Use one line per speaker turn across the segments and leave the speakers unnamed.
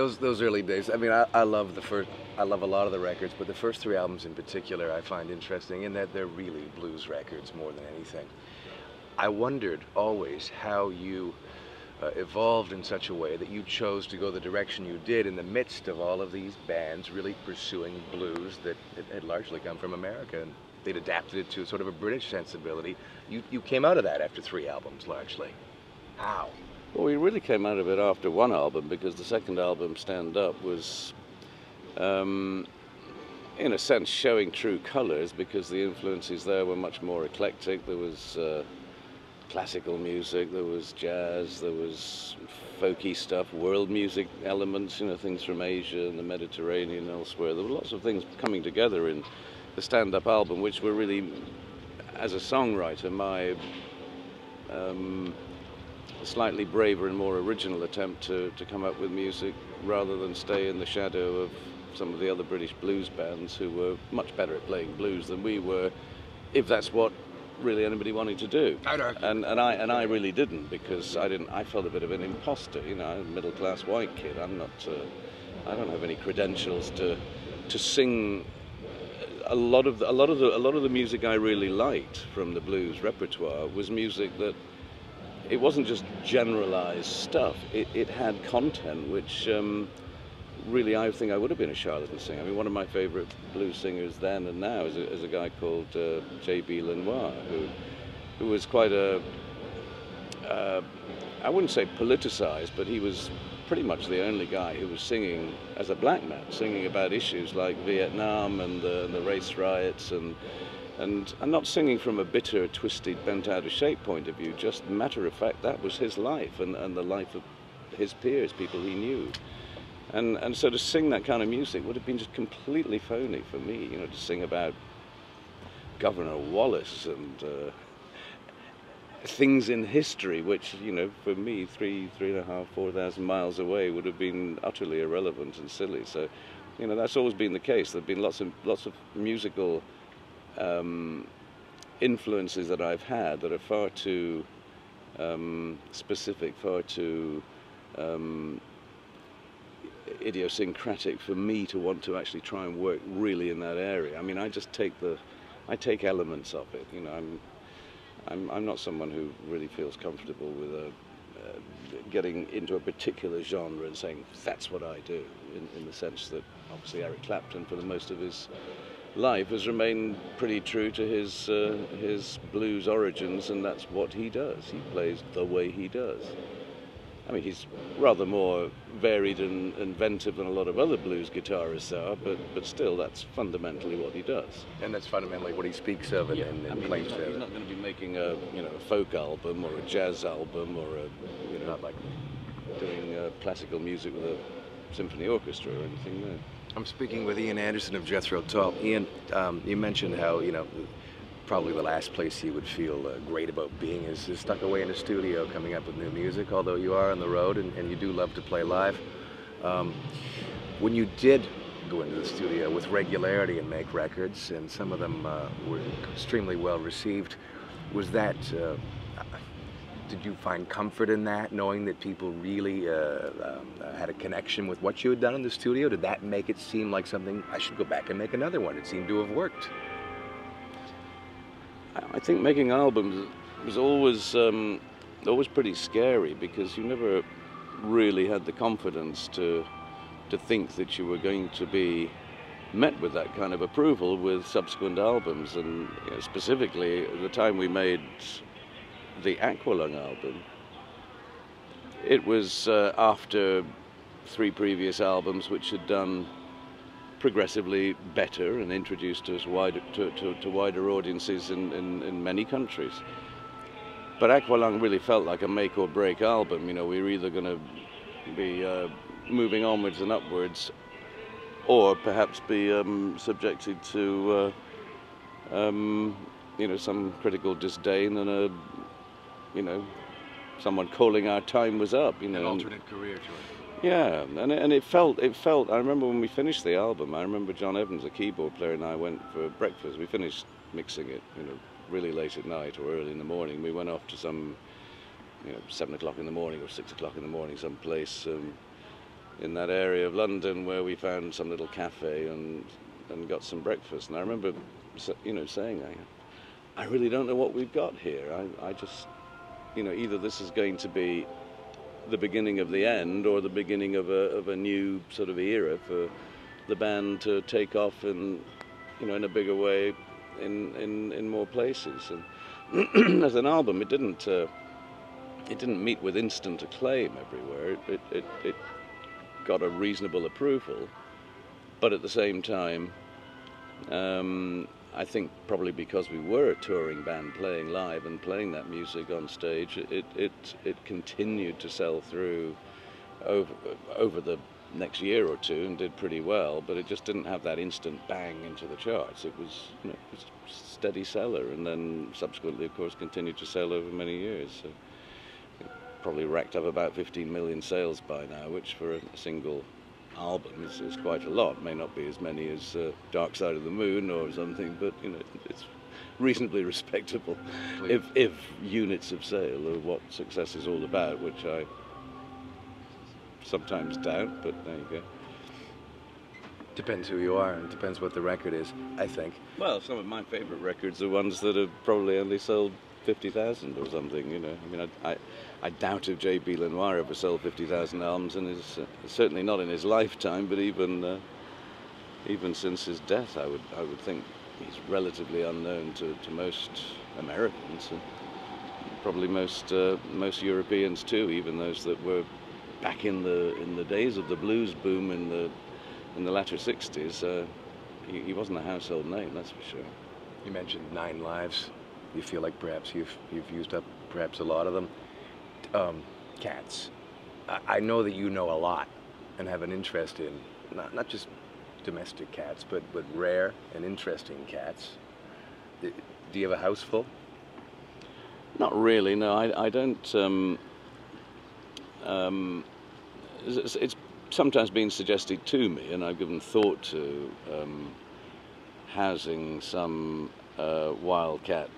those early days. I mean, I love the first. I love a lot of the records, but the first three albums in particular, I find interesting in that they're really blues records more than anything. I wondered always how you evolved in such a way that you chose to go the direction you did in the midst of all of these bands really pursuing blues that had largely come from America, and they'd adapted it to sort of a British sensibility. You came out of that after three albums, largely. How?
Well, we really came out of it after one album, because the second album, Stand Up, was in a sense showing true colours, because the influences there were much more eclectic. There was classical music, there was jazz, there was folky stuff, world music elements, you know, things from Asia and the Mediterranean and elsewhere. There were lots of things coming together in the Stand Up album, which were really, as a songwriter, my slightly braver and more original attempt to come up with music rather than stay in the shadow of some of the other British blues bands who were much better at playing blues than we were, if that's what really anybody wanted to do. And I really didn't, because I felt a bit of an imposter, you know. I'm a middle-class white kid. I don't have any credentials to sing. A lot of the music I really liked from the blues repertoire was music that, it wasn't just generalized stuff. It had content which really, I think I would have been a charlatan singer. I mean, one of my favorite blues singers then and now is a guy called J.B. Lenoir, who was quite I wouldn't say politicized, but he was pretty much the only guy who was singing as a black man, singing about issues like Vietnam and the race riots, and not singing from a bitter, twisted, bent out of shape point of view. Just matter of fact, that was his life and the life of his peers, people he knew. And so to sing that kind of music would have been just completely phony for me, you know, to sing about Governor Wallace and things in history, which, you know, for me, 3,500, 4,000 miles away would have been utterly irrelevant and silly. So, you know, that's always been the case. There've been lots of musical influences that I've had that are far too specific, far too idiosyncratic for me to want to actually try and work really in that area. I mean, I take elements of it. You know, I'm not someone who really feels comfortable with getting into a particular genre and saying that's what I do. In the sense that obviously Eric Clapton, for the most of his life, has remained pretty true to his blues origins, and that's what he does. He plays the way he does. I mean, he's rather more varied and inventive than a lot of other blues guitarists are, but still, that's fundamentally what he does.
And that's fundamentally what he speaks of and claims to.
He's not going to be making a folk album or a jazz album or
not like
doing classical music with a symphony orchestra or anything. No.
I'm speaking with Ian Anderson of Jethro, Tull. Ian, you mentioned how, you know, probably the last place you would feel great about being is stuck away in a studio coming up with new music, although you are on the road and you do love to play live. When you did go into the studio with regularity and make records, and some of them were extremely well received, was that, did you find comfort in that, knowing that people really had a connection with what you had done in the studio? Did that make it seem like something, I should go back and make another one? It seemed to have worked.
I think making albums was always pretty scary, because you never really had the confidence to think that you were going to be met with that kind of approval with subsequent albums. And you know, specifically at the time we made the Aqualung album, it was after three previous albums which had done progressively better and introduced us to wider audiences in many countries. But Aqualung really felt like a make or break album. You know, we were either going to be moving onwards and upwards, or perhaps be subjected to you know, some critical disdain and someone calling our time was up. You know,
an alternate career choice.
Yeah, and it felt. I remember when we finished the album. I remember John Evans, the keyboard player, and I went for breakfast. We finished mixing it, you know, really late at night or early in the morning. We went off to some, 7 o'clock in the morning or 6 o'clock in the morning, some place, in that area of London where we found some little cafe and got some breakfast. And I remember, saying, I really don't know what we've got here. I just, either this is going to be the beginning of the end or the beginning of a new sort of era for the band to take off in a bigger way in more places. And as an album, it didn't meet with instant acclaim everywhere. It got a reasonable approval, but at the same time, I think probably because we were a touring band playing live and playing that music on stage, it continued to sell through over the next year or two and did pretty well, but it just didn't have that instant bang into the charts. It was, it was a steady seller, and then subsequently, of course, continued to sell over many years. So it probably racked up about 15 million sales by now, which for a single album is quite a lot. May not be as many as Dark Side of the Moon or something, but it's reasonably respectable if units of sale are what success is all about, which I sometimes doubt, but there you go.
Depends who you are, and depends what the record is, I think.
Well, some of my favourite records are ones that have probably only sold 50,000 or something, I mean, I doubt if J.B. Lenoir ever sold 50,000 albums, and is certainly not in his lifetime, but even since his death, I would think he's relatively unknown to most Americans, and probably most Europeans too, even those that were back in the days of the blues boom in the latter 60s. He wasn't a household name, that's for sure.
You mentioned 9 lives. You feel like perhaps you've used up perhaps a lot of them. Cats. I know that you know a lot and have an interest in not just domestic cats, but rare and interesting cats. Do you have a house full?
Not really, no. I don't. It's sometimes been suggested to me, and I've given thought to housing some wildcat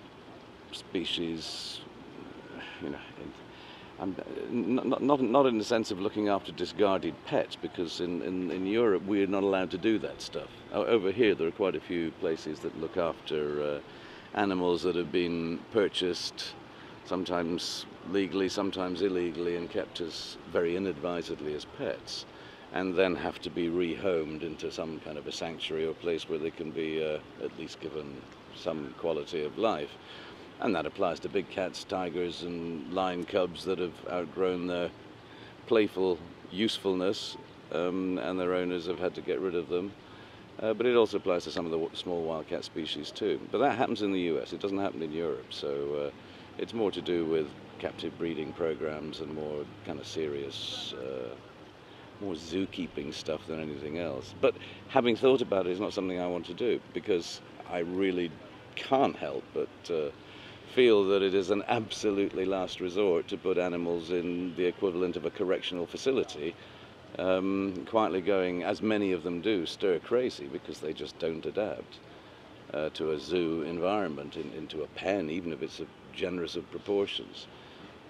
species. I'm not in the sense of looking after discarded pets, because in Europe we're not allowed to do that stuff. Over here there are quite a few places that look after animals that have been purchased, sometimes legally, sometimes illegally, and kept as very inadvisedly as pets, and then have to be rehomed into some kind of a sanctuary or place where they can be at least given some quality of life. And that applies to big cats, tigers, and lion cubs that have outgrown their playful usefulness, and their owners have had to get rid of them. But it also applies to some of the small wildcat species too. But that happens in the US, it doesn't happen in Europe. So it's more to do with captive breeding programs and more kind of serious, more zookeeping stuff than anything else. But having thought about it is not something I want to do, because I really can't help but feel that it is an absolutely last resort to put animals in the equivalent of a correctional facility, quietly going, as many of them do, stir crazy, because they just don't adapt to a zoo environment, into a pen, even if it's generous of proportions.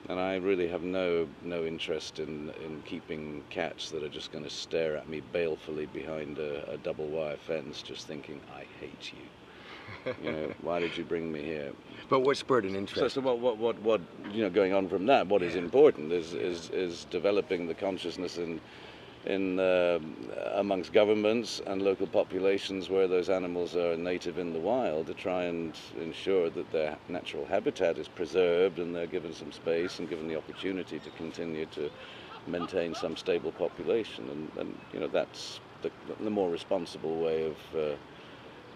And I really have no interest in keeping cats that are just going to stare at me balefully behind a double wire fence, just thinking, I hate you. Why did you bring me here?
But what spurred an interest?
So what going on from that? What is important is developing the consciousness in amongst governments and local populations where those animals are native in the wild, to try and ensure that their natural habitat is preserved and they're given some space and given the opportunity to continue to maintain some stable population. And that's the more responsible way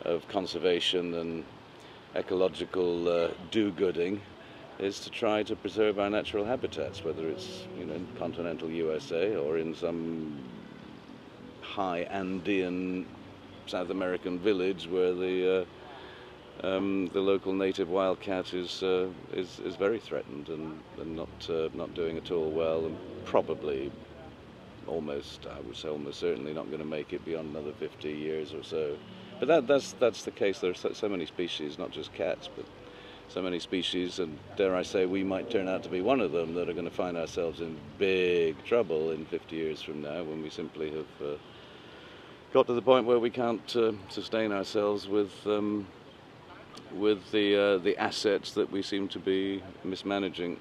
of conservation and ecological do-gooding, is to try to preserve our natural habitats, whether it's in continental USA or in some high Andean South American village where the local native wildcat is very threatened and not doing at all well, and probably I would say almost certainly not going to make it beyond another 50 years or so. But that's the case. There are so many species, not just cats, but so many species, and dare I say we might turn out to be one of them, that are going to find ourselves in big trouble in 50 years from now, when we simply have got to the point where we can't sustain ourselves with the assets that we seem to be mismanaging.